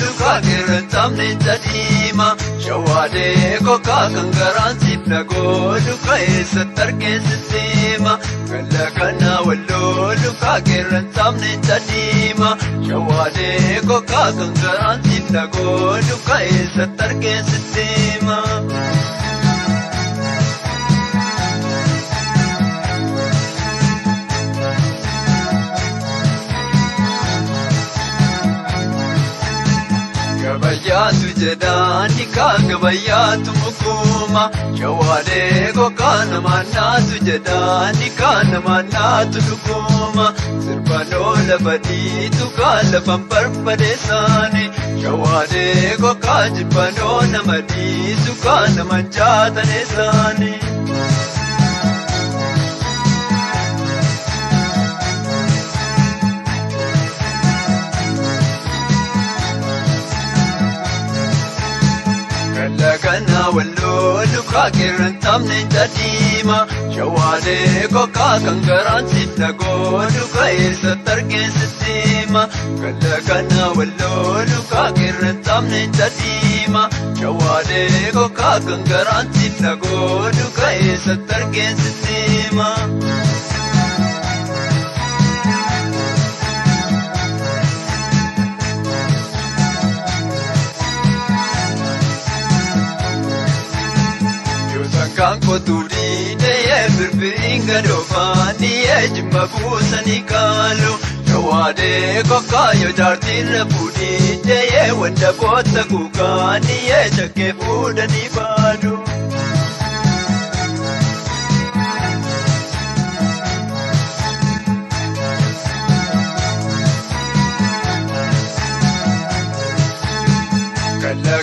duukaa qeerransamne jadiima shawaadee kokaa kan garaan siif nagoo duukaa eessatti argeessisiima galla kana walloo duukaa qeerransamne jadiima shawaadee kokaa kan garaan siif nagoo duukaa eessatti argeessisiima. Gabayyaatu jedhaani kaan gabayyaatu mukuma shawaadee kokaa namaan naatu jedhaani kaan namaan naatu dhuguma sirban oola badiitu kaan lafan barbadeessaani shawaadee kokaa jibban oola madiisu kaan naman jaataneessaani. Kana walloo duukaa qeerransamne jadiima shawaadee kokaa kan garaan siif nagoo duukaa eessatti argeessisiima galla kana walloo duukaa qeerransamne jadiima shawaadee kokaa kan garaan siif nagoo duukaa eessatti argeessisiima. Kan koturi dee birbiriin gadoofaan jimma buusanii kaalu shawaadee kokaa yoo jaartiin fuudhii dee wanta bootta guugaan shakkee fuudhanii baadu.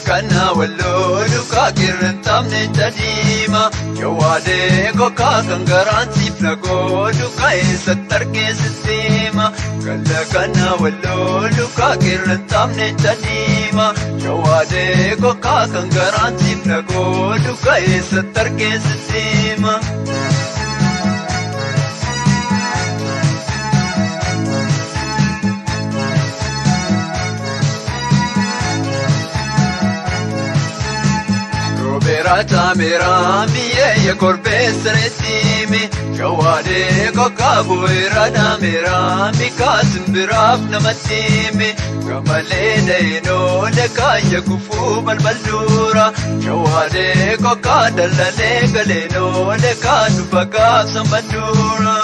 Kana walloo duukaa qeerransamne jadiima shawaadee kokaa kan garaan siif nagoo duukaa eessatti argeessisiima galla kana walloo duukaa qeerransamne jadiima shawaadee kokaa kan garaan siif nagoo duukaa eessatti argeessisiima. Beerata meeraa mi'ee korbeessireetiimi shawaadee kokaa bu'eeraadha meeraa mikaasin biraaf namatiimi gamalee dayinoo lekaayya kufuu balbalduura shawaadee kokaa dallalee galeenoo lekaa dhufa gaafsan badduura.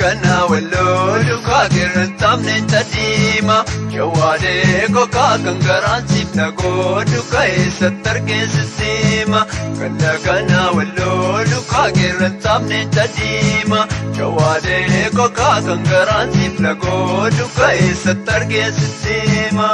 Kana walloo duukaa qeerransamne jadiima shawaadee kokaa kan garaan siif nagoo duukaa eessatti argeessisiima galla kana walloo duukaa qeerransamne jadiima shawaadee kokaa kan garaan siif nagoo duukaa eessatti argeessisiima.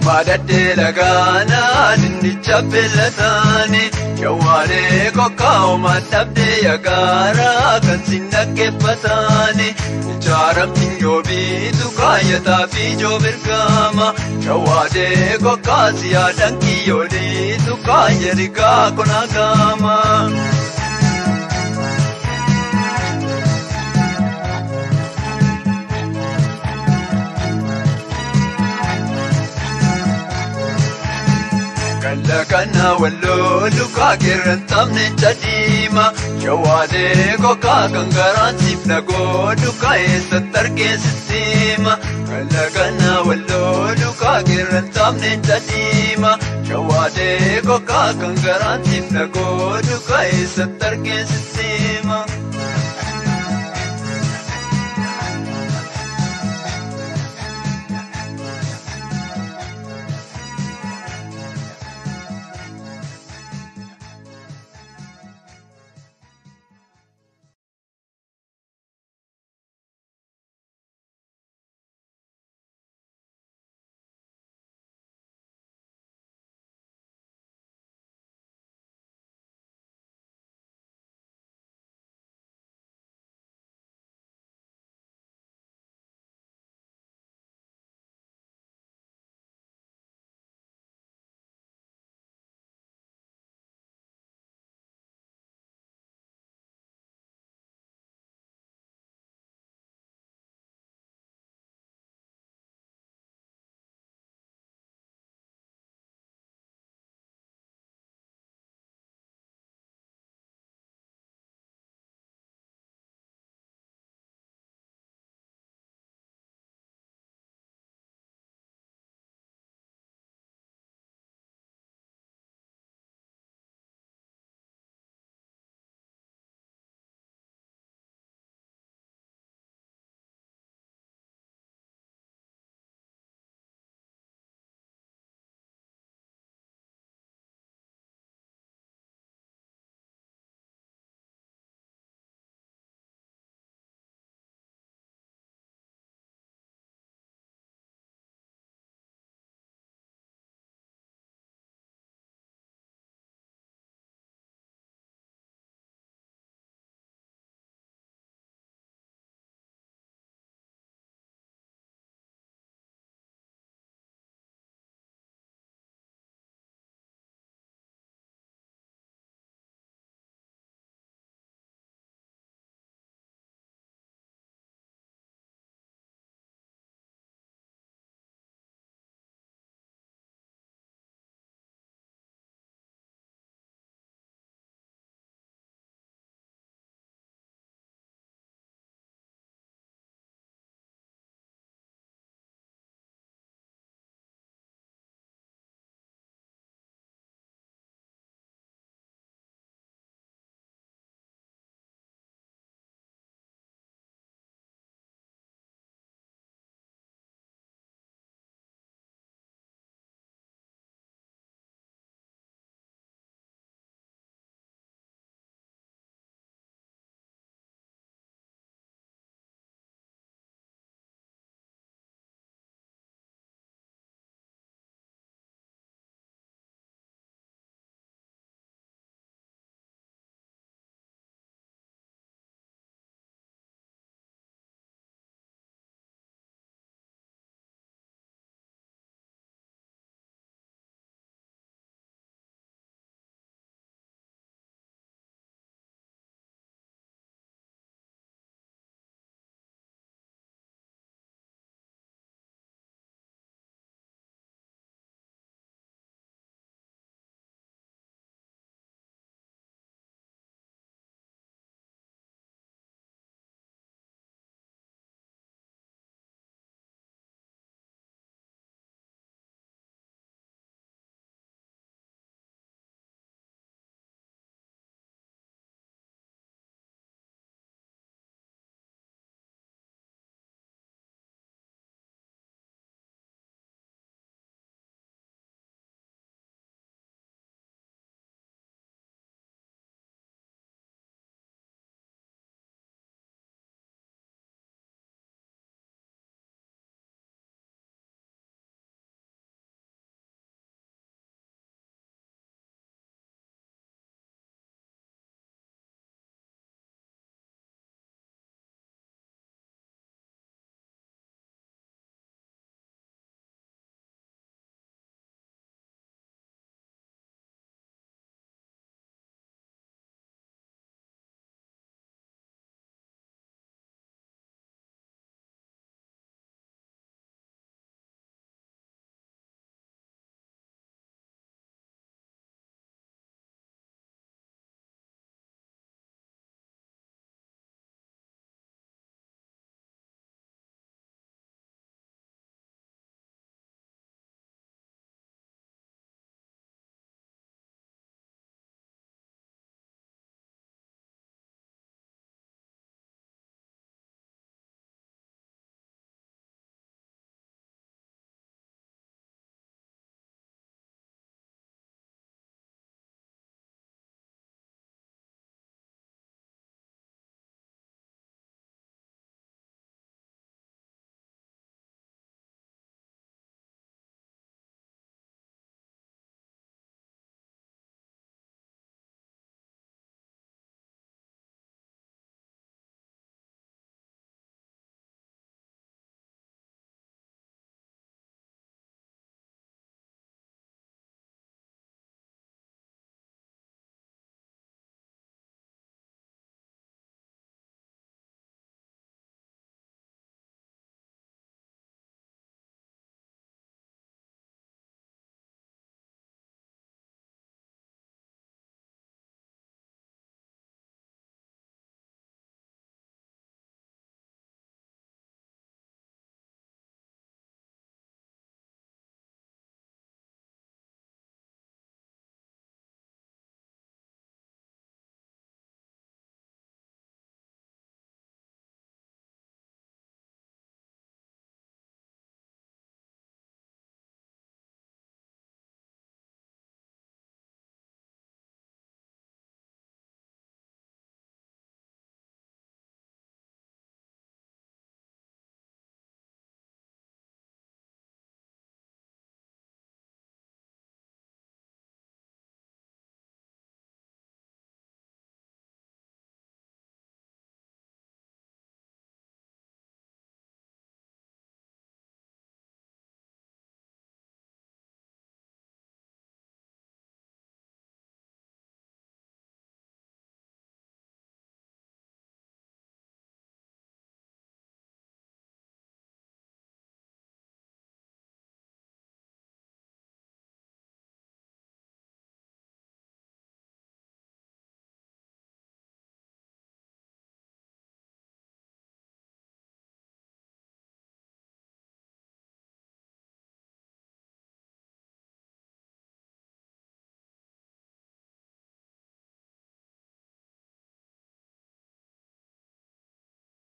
Baadaddee lagaanaa dinnicha beelataani shawaadee kokaa uumaan dhabdee yagaaraa kan sin dhaggeeffataani ijaaramtiin yoo biitu kaayyataa fi ijoo birgaama shawaadee kokaa siyaadhaan kiyyooliitu kaayya rigaa konaagaama. Kana walloo duukaa qeerransamne jadiima shawaadee kokaa kan garaan siif nagoo duukaa eessatti argeessisiima galla kana walloo duukaa qeerransamne jadiima shawaadee kokaa kan garaan siif nagoo duukaa eessatti argeessisiima.